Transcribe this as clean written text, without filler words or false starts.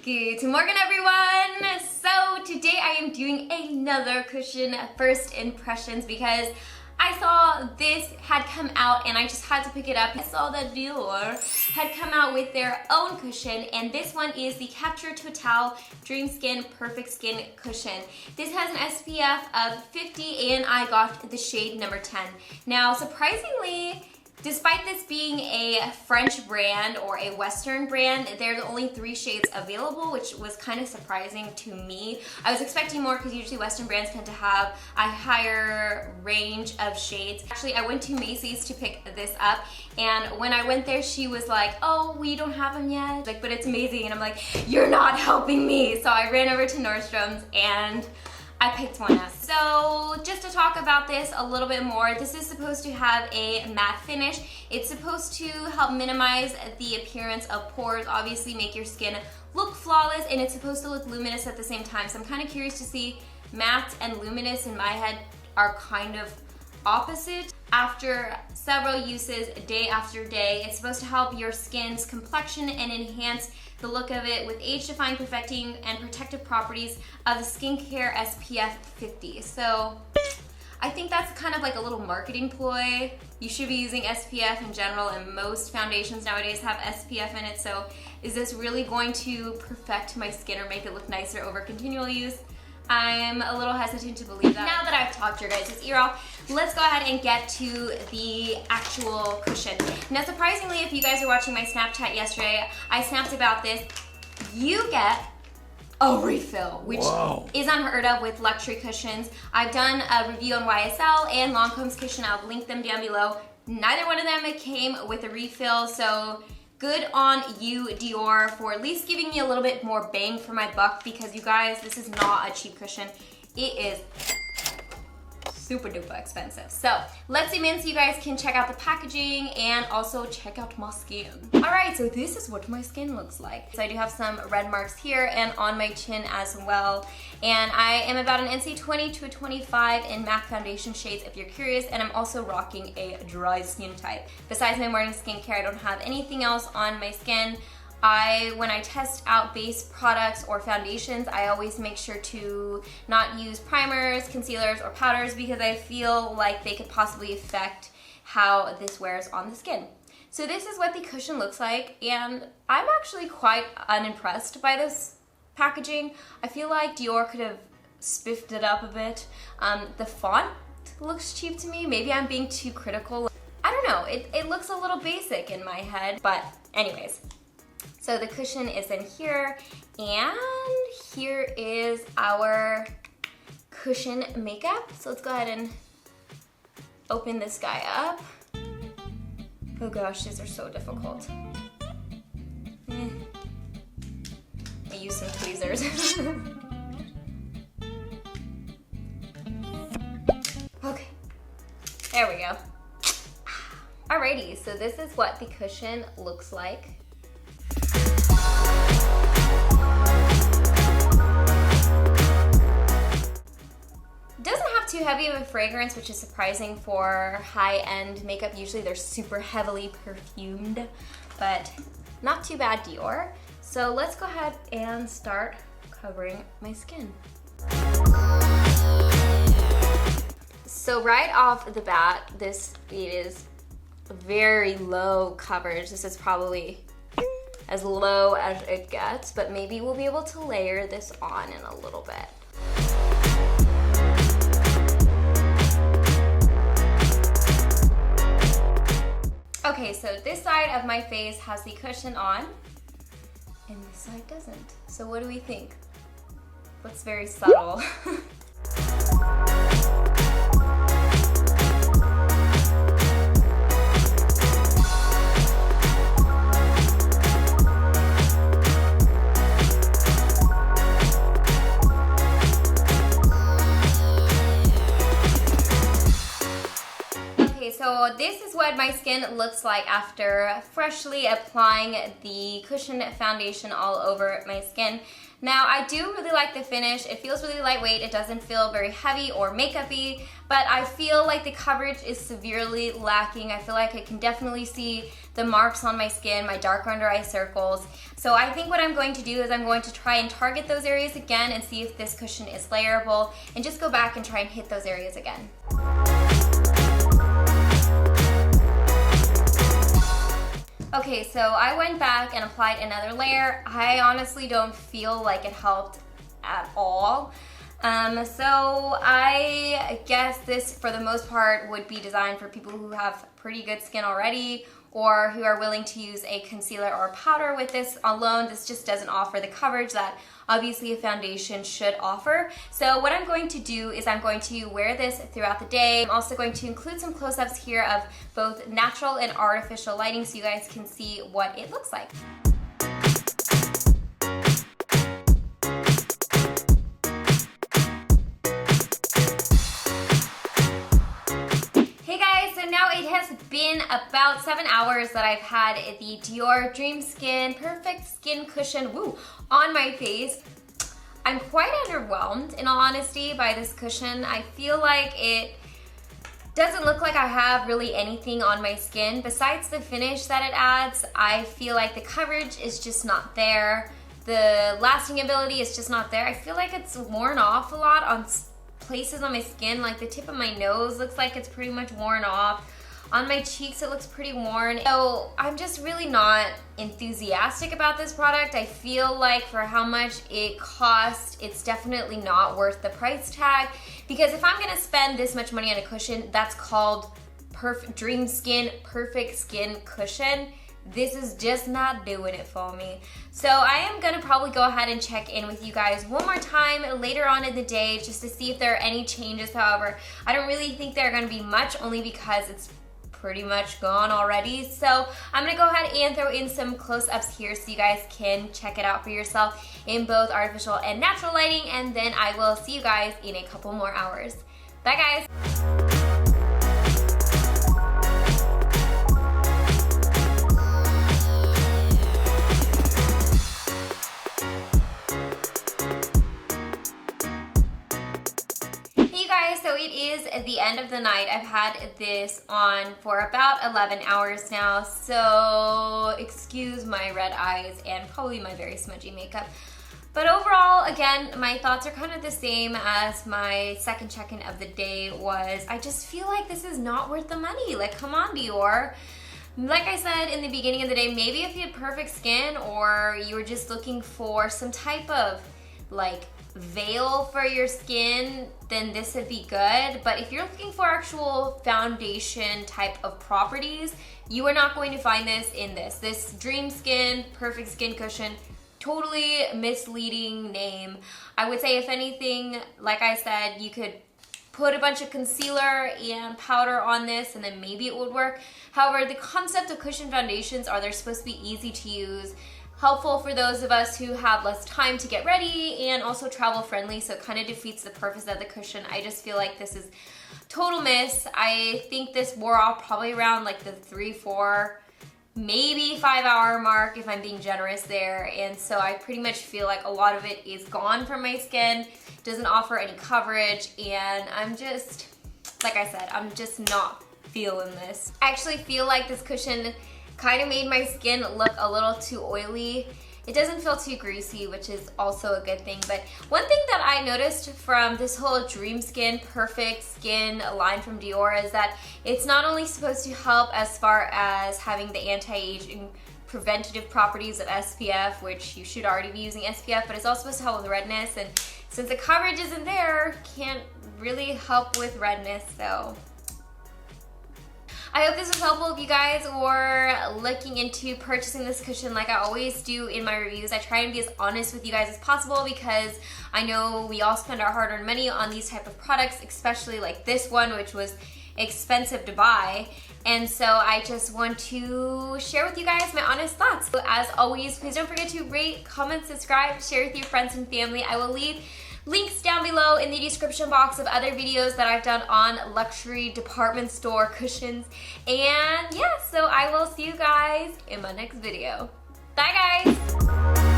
Good morning, everyone. So today I am doing another cushion first impressions because I saw this had come out and I just had to pick it up. I saw that Dior had come out with their own cushion, and this one is the Capture Totale Dream Skin Perfect Skin Cushion. This has an SPF of 50 and I got the shade number 10. Now, surprisingly, despite this being a French brand or a Western brand, there's only 3 shades available, which was kind of surprising to me. I was expecting more because usually Western brands tend to have a higher range of shades. Actually, I went to Macy's to pick this up, and when I went there, she was like, oh, we don't have them yet. Like, but it's amazing. And I'm like, you're not helping me. So I ran over to Nordstrom's and I picked one up. So just to talk about this a little bit more, this is supposed to have a matte finish. It's supposed to help minimize the appearance of pores, obviously make your skin look flawless, and it's supposed to look luminous at the same time. So I'm kind of curious to see matte and luminous in my head are kind of opposite. After several uses day after day, it's supposed to help your skin's complexion and enhance the look of it with age-defying, perfecting, and protective properties of the skincare SPF 50. So I think that's kind of like a little marketing ploy. You should be using SPF in general, and most foundations nowadays have SPF in it. So is this really going to perfect my skin or make it look nicer over continual use? I'm a little hesitant to believe that. Now that I've talked your guys' ear off, let's go ahead and get to the actual cushion. Now, surprisingly, if you guys are watching my Snapchat yesterday, I snapped about this. You get a refill, which is unheard of with luxury cushions. I've done a review on YSL and LANCOME's cushion. I'll link them down below. Neither one of them came with a refill, so good on you, Dior, for at least giving me a little bit more bang for my buck, because you guys, this is not a cheap cushion. It is super duper expensive. So let's zoom in so you guys can check out the packaging and also check out my skin. All right, so this is what my skin looks like. So I do have some red marks here and on my chin as well. And I am about an NC 20 to a 25 in MAC foundation shades if you're curious, and I'm also rocking a dry skin type. Besides my morning skincare, I don't have anything else on my skin. When I test out base products or foundations, I always make sure to not use primers, concealers, or powders because I feel like they could possibly affect how this wears on the skin. So this is what the cushion looks like, and I'm actually quite unimpressed by this packaging. I feel like Dior could have spiffed it up a bit. The font looks cheap to me. Maybe I'm being too critical. I don't know, it looks a little basic in my head, but anyways. So the cushion is in here, and here is our cushion makeup. So let's go ahead and open this guy up. Oh gosh, these are so difficult. I use some tweezers. Okay, there we go. Alrighty, so this is what the cushion looks like. Too heavy of a fragrance, which is surprising for high-end makeup. Usually they're super heavily perfumed, but not too bad, Dior. So let's go ahead and start covering my skin. So right off the bat, this is very low coverage. This is probably as low as it gets, but maybe we'll be able to layer this on in a little bit. Okay, so this side of my face has the cushion on, and this side doesn't. So what do we think? Looks very subtle. So this is what what my skin looks like after freshly applying the cushion foundation all over my skin. Now, I do really like the finish. It feels really lightweight. It doesn't feel very heavy or makeup-y, but I feel like the coverage is severely lacking. I feel like I can definitely see the marks on my skin, my dark under eye circles. So I think what I'm going to do is I'm going to try and target those areas again and see if this cushion is layerable, and just go back and try and hit those areas again. Okay, so I went back and applied another layer. I honestly don't feel like it helped at all. So I guess this, for the most part, would be designed for people who have pretty good skin already, or who are willing to use a concealer or powder with this alone. This just doesn't offer the coverage that obviously a foundation should offer. So what I'm going to do is I'm going to wear this throughout the day. I'm also going to include some close-ups here of both natural and artificial lighting so you guys can see what it looks like. Now it has been about 7 hours that I've had the Dior Dream Skin Perfect Skin Cushion on my face. I'm quite underwhelmed, in all honesty, by this cushion. I feel like it doesn't look like I have really anything on my skin besides the finish that it adds. I feel like the coverage is just not there. The lasting ability is just not there. I feel like it's worn off a lot on places on my skin. Like the tip of my nose looks like it's pretty much worn off. On my cheeks it looks pretty worn. So I'm just really not enthusiastic about this product. I feel like for how much it costs, it's definitely not worth the price tag, because if I'm gonna spend this much money on a cushion that's called Dream Skin Perfect Skin Cushion, this is just not doing it for me. So I am gonna probably go ahead and check in with you guys one more time later on in the day just to see if there are any changes. However, I don't really think there are gonna be much, only because it's pretty much gone already. So I'm gonna go ahead and throw in some close-ups here so you guys can check it out for yourself in both artificial and natural lighting, and then I will see you guys in a couple more hours. Bye guys. So it is the end of the night. I've had this on for about 11 hours now, so excuse my red eyes and probably my very smudgy makeup. But overall, again, my thoughts are kind of the same as my second check-in of the day was. I just feel like this is not worth the money. Like, come on, Dior. Like I said in the beginning of the day, maybe if you had perfect skin or you were just looking for some type of like veil for your skin, then this would be good. But if you're looking for actual foundation type of properties, you are not going to find this in this Dream Skin Perfect Skin Cushion. Totally misleading name. I would say, if anything, like I said, you could put a bunch of concealer and powder on this and then maybe it would work. However, the concept of cushion foundations are they're supposed to be easy to use, helpful for those of us who have less time to get ready, and also travel friendly, so it kind of defeats the purpose of the cushion. I just feel like this is total miss. I think this wore off probably around like the 3, 4, maybe 5 hour mark if I'm being generous there, and so I pretty much feel like a lot of it is gone from my skin, doesn't offer any coverage, and I'm just, like I said, I'm just not feeling this. I actually feel like this cushion kind of made my skin look a little too oily. It doesn't feel too greasy, which is also a good thing. But one thing that I noticed from this whole Dream Skin Perfect Skin line from Dior is that it's not only supposed to help as far as having the anti-aging preventative properties of SPF, which you should already be using SPF, but it's also supposed to help with redness, and since the coverage isn't there, can't really help with redness. So I hope this was helpful if you guys were looking into purchasing this cushion. Like I always do in my reviews, I try and be as honest with you guys as possible, because I know we all spend our hard-earned money on these type of products, especially like this one, which was expensive to buy. And so I just want to share with you guys my honest thoughts. So as always, please don't forget to rate, comment, subscribe, share with your friends and family. I will leave links down below in the description box of other videos that I've done on luxury department store cushions. And yeah, so I will see you guys in my next video. Bye guys!